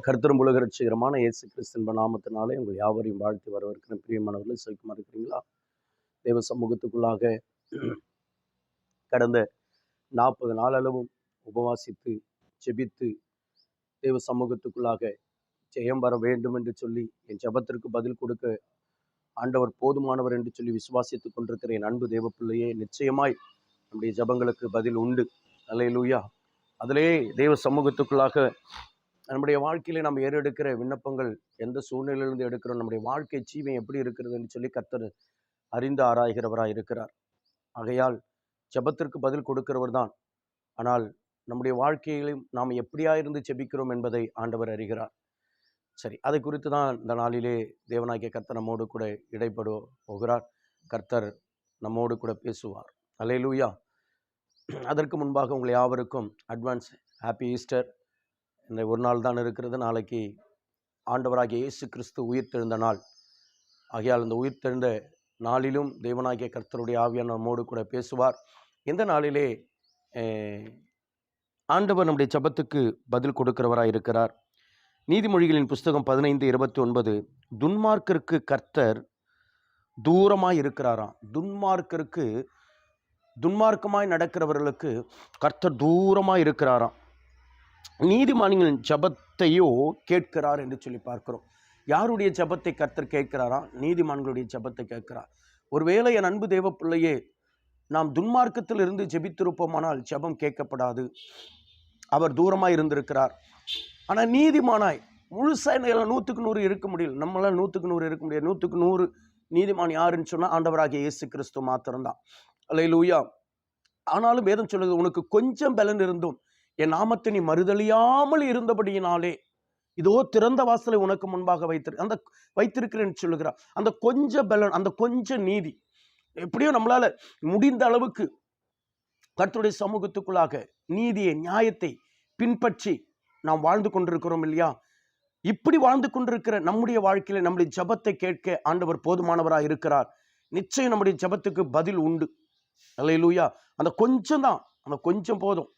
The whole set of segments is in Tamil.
கர்த்தரும் உலக ரட்சகருமான இயேசு கிறிஸ்துவின் நாமத்தினாலே உங்கள் யாவரையும் வாழ்த்தி வரவேற்கிற பிரியமானவர்களை சௌக்கியமா இருக்கிறீங்களா? தேவ சமூகத்துக்குள்ளாக கடந்த 40 நாளளவும் உபவாசித்து ஜெபித்து தேவ சமூகத்துக்குள்ளாக ஜெயம் வர வேண்டும் என்று சொல்லி என் ஜெபத்திற்கு பதில் கொடுக்க ஆண்டவர் போதுமானவர் என்று சொல்லி விசுவாசித்துக் கொண்டிருக்கிற என் அன்பு தேவ பிள்ளையே, நிச்சயமாய் நம்முடைய ஜெபங்களுக்கு பதில் உண்டு. அல்லேலூயா. அதிலே தேவ சமூகத்துக்குள்ளாக நம்முடைய வாழ்க்கையில நம்ம ஏறெடுக்கிற விண்ணப்பங்கள் எந்த சூழ்நிலையிலிருந்து எடுக்கிறோம், நம்முடைய வாழ்க்கை ஜீவன் எப்படி இருக்கிறதுன்னு சொல்லி கர்த்தர் அறிந்து ஆராய்கிறவராய் இருக்கிறார். ஆகையால் ஜெபத்திற்கு பதில் கொடுக்கிறவர் தான். ஆனால் நம்முடைய வாழ்க்கையிலும் நாம் எப்படியா இருந்து ஜெபிக்கிறோம் என்பதை ஆண்டவர் அறிகிறார். சரி, அதை குறித்து தான் இந்த நாளிலே தேவனாகிய கர்த்தர் நம்மோடு கூட இடைப்பட போகிறார். கர்த்தர் நம்மோடு கூட பேசுவார். அல்லேலூயா. அதற்கு முன்பாக உங்களை யாவருக்கும் அட்வான்ஸ் ஹாப்பி ஈஸ்டர். இந்த ஒரு நாள் தான் இருக்கிறது. நாளைக்கு ஆண்டவராகிய இயேசு கிறிஸ்து உயிர்த்தெழுந்த நாள். ஆகையால் இந்த உயிர்த்தெழுந்த நாளிலும் தேவனாகிய கர்த்தருடைய ஆவியான நம்மோடு கூட பேசுவார். இந்த நாளிலே ஆண்டவர் நம்முடைய ஜெபத்துக்கு பதில் கொடுக்கிறவராய் இருக்கிறார். நீதிமொழிகளின் புஸ்தகம் 15:29, துன்மார்க்கருக்கு கர்த்தர் தூரமாய் இருக்கிறாராம். துன்மார்க்கமாய் நடக்கிறவர்களுக்கு கர்த்தர் தூரமாய் இருக்கிறாராம். நீதிமான்களின் ஜெபத்தையோ கேட்கிறார் என்று சொல்லி பார்க்கிறோம். யாருடைய ஜெபத்தை கர்த்தர் கேட்கிறாரா? நீதிமான்களுடைய ஜெபத்தை கேட்கிறார். ஒருவேளை என் அன்பு தேவ பிள்ளையே, நாம் துன்மார்க்கத்தில் இருந்து ஜெபித்திருப்போமானால் ஜெபம் கேட்கப்படாது. அவர் தூரமாய் இருந்திருக்கிறார். ஆனால் நீதிமானாய் முழுசா 100க்கு 100 இருக்க முடியல. நம்மளால் 100க்கு 100 இருக்க முடியாது. 100க்கு 100 நீதிமான் யாருன்னு சொன்னால் ஆண்டவராகிய இயேசு கிறிஸ்து மாத்திரம்தான். அல்லேலூயா. ஆனாலும் வேதம் சொல்லுது, உனக்கு கொஞ்சம் பலன் இருந்தும் என் நாமத்தை நீ மறுதலியாமல் இருந்தபடியினாலே இதோ திறந்த வாசலை உனக்கு முன்பாக வைத்திருக்கிறேன்னு சொல்லுகிறார். அந்த கொஞ்ச பலன், அந்த கொஞ்ச நீதி, எப்படியோ நம்மளால முடிந்த அளவுக்கு கர்த்தருடைய சமூகத்துக்குள்ளாக நீதியை, நியாயத்தை பின்பற்றி நாம் வாழ்ந்து கொண்டிருக்கிறோம் இல்லையா? இப்படி வாழ்ந்து கொண்டிருக்கிற நம்முடைய வாழ்க்கையில நம்முடைய ஜெபத்தை கேட்க ஆண்டவர் போதுமானவராக இருக்கிறார். நிச்சயம் நம்முடைய ஜெபத்துக்கு பதில் உண்டு. அல்லேலூயா. அந்த கொஞ்சம் தான், அந்த கொஞ்சம் போதும்.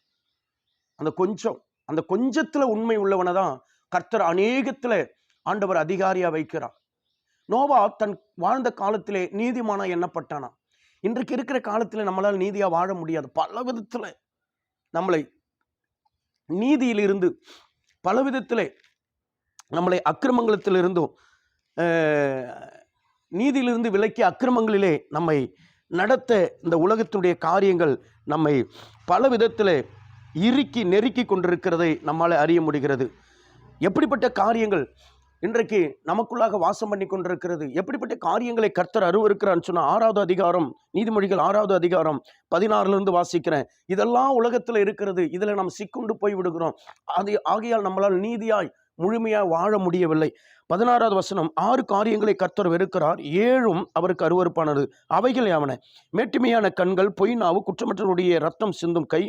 அந்த கொஞ்சத்துல உண்மை உள்ளவனை தான் கர்த்தர் அநேகத்துல ஆண்டவர் அதிகாரியா வைக்கிறார். நோவா தன் வாழ்ந்த காலத்திலே நீதிமானா எண்ணப்பட்டானா. இன்றைக்கு இருக்கிற காலத்துல நம்மளால் நீதியா வாழ முடியாது. பல விதத்துல நம்மளை நீதியிலிருந்து, பல விதத்திலே நம்மளை அக்கிரமங்களத்திலிருந்தும் நீதியிலிருந்து விலக்கி அக்கிரமங்களிலே நம்மை நடத்த இந்த உலகத்தினுடைய காரியங்கள் நம்மை பல விதத்தில் இறுக்கி நெருக்கி கொண்டிருக்கிறதை நம்மால் அறிய முடிகிறது. எப்படிப்பட்ட காரியங்கள் இன்றைக்கு நமக்குள்ளாக வாசம் பண்ணி கொண்டிருக்கிறது, எப்படிப்பட்ட காரியங்களை கர்த்தர் அருவருக்கிறான்னு சொன்னால் 6வது அதிகாரம், நீதிமொழிகள் 6வது அதிகாரம் 16லிருந்து வாசிக்கிறேன். இதெல்லாம் உலகத்தில் இருக்கிறது. இதில் நாம் சிக்குண்டு போய் விடுகிறோம். ஆகையால் நம்மளால் நீதியாய் முழுமையாக வாழ முடியவில்லை. 16வது வசனம், 6 காரியங்களை கர்த்தர் வெறுக்கிறார், 7ம் அவருக்கு அருவருப்பானது. அவைகள் யாவன? மேட்டுமையான கண்கள், பொய் நாவு, குற்றமற்றவருடைய ரத்தம் சிந்தும் கை,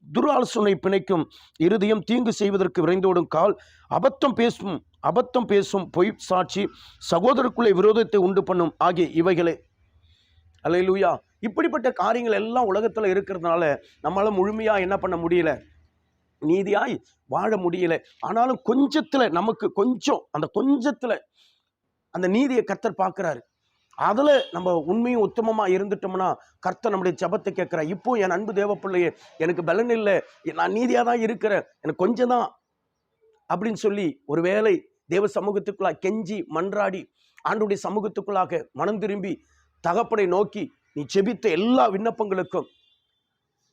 துராலோசனை பிணைக்கும் இருதயம், தீங்கு செய்வதற்கு விரைந்தோடும் கால், அபத்தம் பேசும் பொய் சாட்சி, சகோதரருக்குள்ளே விரோதத்தை உண்டு பண்ணும் ஆகிய இவைகளே. அல்லேலூயா. இப்படிப்பட்ட காரியங்கள் எல்லாம் உலகத்தில் இருக்கிறதுனால நம்மளால முழுமையா என்ன பண்ண முடியல, நீதியாய் வாழ முடியல. ஆனாலும் கொஞ்சத்துல, நமக்கு கொஞ்சம், அந்த கொஞ்சத்துல அந்த நீதியை கர்த்தர் பார்க்கிறாரு. அதுல நம்ம உண்மையும் உத்தமமா இருந்துட்டோம்னா கர்த்தர் நம்முடைய ஜெபத்தை கேட்கிறார். இப்போ என் அன்பு தேவ பிள்ளையே, எனக்கு பலன் இல்லை, நான் நீதியா தான் இருக்கிறேன், எனக்கு கொஞ்சம் தான் அப்படின்னு சொல்லி ஒருவேளை தேவ சமூகத்துக்குள்ளாக கெஞ்சி மன்றாடி ஆண்டவருடைய சமூகத்துக்குள்ளாக மனம் திரும்பி தகப்பனை நோக்கி நீ ஜெபித்த எல்லா விண்ணப்பங்களுக்கும்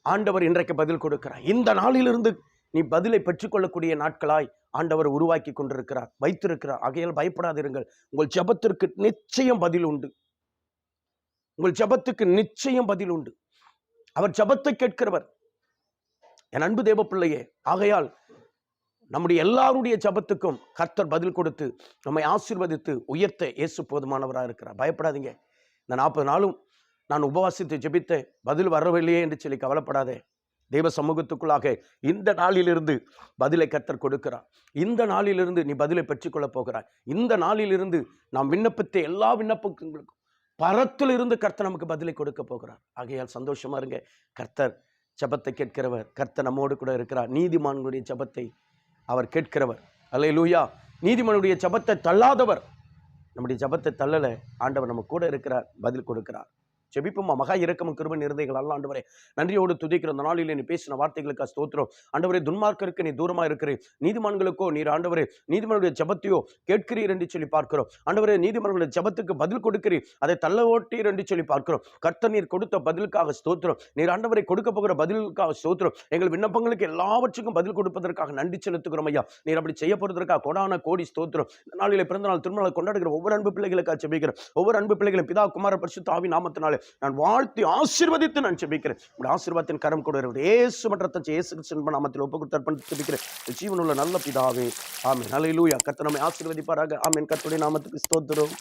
ஆண்டவர் இன்றைக்கு பதில் கொடுக்கிறார். இந்த நாளிலிருந்து நீ பதிலை பெற்றுக்கொள்ளக்கூடிய நாட்களாய் ஆண்டவர் உருவாக்கி கொண்டிருக்கிறார், வைத்திருக்கிறார். ஆகையால் பயப்படாதிருங்கள். உங்கள் ஜெபத்திற்கு நிச்சயம் பதில் உண்டு. உங்கள் ஜெபத்துக்கு நிச்சயம் பதில் உண்டு. அவர் ஜெபத்தை கேட்கிறவர், என் அன்பு தேவ பிள்ளையே. ஆகையால் நம்முடைய எல்லாருடைய ஜெபத்துக்கும் கர்த்தர் பதில் கொடுத்து நம்மை ஆசீர்வதித்து உயர்த்த இயேசு போதுமானவராக இருக்கிறார். பயப்படாதீங்க. இந்த 40 நாளும் நான் உபவாசித்து ஜெபித்த பதில் வரவில்லையே என்று சொல்லி கவலைப்படாதே. தெய்வ சமூகத்துக்குள்ளாக இந்த நாளிலிருந்து பதிலை கர்த்தர் கொடுக்கிறார். இந்த நாளிலிருந்து நீ பதிலை பெற்றுக்கொள்ள போகிறாய். இந்த நாளிலிருந்து நாம் விண்ணப்பித்த எல்லா விண்ணப்பங்களுக்கும் பரத்திலிருந்து கர்த்தர் நமக்கு பதிலை கொடுக்க போகிறார். ஆகையால் சந்தோஷமா இருங்க. கர்த்தர் ஜெபத்தை கேட்கிறவர். கர்த்தர் நம்மோடு கூட இருக்கிறார். நீதிமான்களுடைய ஜெபத்தை அவர் கேட்கிறவர். அல்லேலூயா. நீதிமானுடைய ஜெபத்தை தள்ளாதவர். நம்முடைய ஜெபத்தை தள்ளல, ஆண்டவர் நம்ம கூட இருக்கிறார், பதில் கொடுக்கிறார். ஜெபிப்போமா. மகா இரக்கமும் கிருபை நிறைந்தவைகள் அல்ல ஆண்டவரே, நன்றியோடு துதிக்கிற இந்த நாளிலே நீ பேசின வார்த்தைகளுக்கு ஸ்தோத்திரம் ஆண்டவரே. துன்மார்க்கருக்கு நீ தூரமா இருக்கிறீர், நீதிமான்களுக்கோ நீர் ஆண்டவரே நீதிமானுடைய ஜெபத்தையோ கேட்கிறீர் என்று சொல்லி பார்க்கிறோம். ஆண்டவரே, நீதிமான்களுடைய ஜெபத்துக்கு பதில் கொடுக்கிறீர், அதை தள்ள ஓட்டீர் என்று சொல்லி பார்க்கிறோம். கர்த்தர் நீர் கொடுத்த பதிலுக்காக ஸ்தோத்திரம். நீர் ஆண்டவரை கொடுக்க போகிற பதிலுக்காக ஸ்தோத்திரம். எங்கள் விண்ணப்பங்களுக்கு எல்லாவற்றுக்கும் பதில் கொடுப்பதற்காக நன்றி செலுத்துகிறோம் ஐயா. நீர் அப்படி செய்ய போறதற்காக கோடான கோடி ஸ்தோத்திரம். இந்த நாளிலே பிறந்த நாள் திருமணம் கொண்டாடுகிற ஒவ்வொரு அன்பு பிள்ளைகளுக்காக ஜெபிக்கிறேன். ஒவ்வொரு அன்பு பிள்ளைகளும் பிதா குமார பரிசுத்த ஆவி நாமத்தினாலே நான் வாழ்த்தி ஆசீர்வதித்து நான் ஜெபிக்கிறேன். உங்களுடைய ஆசீர்வாதத்தின் கரம் கூட இயேசு மற்றும் இயேசு கிறிஸ்துவின் நாமத்தில் ஒப்புக்கொடுத்து அர்ப்பணித்து ஜெபிக்கிறேன். ஜீவனுள்ள நல்ல பிதாவே, ஆமென். அல்லேலூயா. கர்த்தர் நம்மை ஆசீர்வதிப்பாராக. ஆமென். கர்த்தருடைய நாமத்துக்கு ஸ்தோத்திரம்.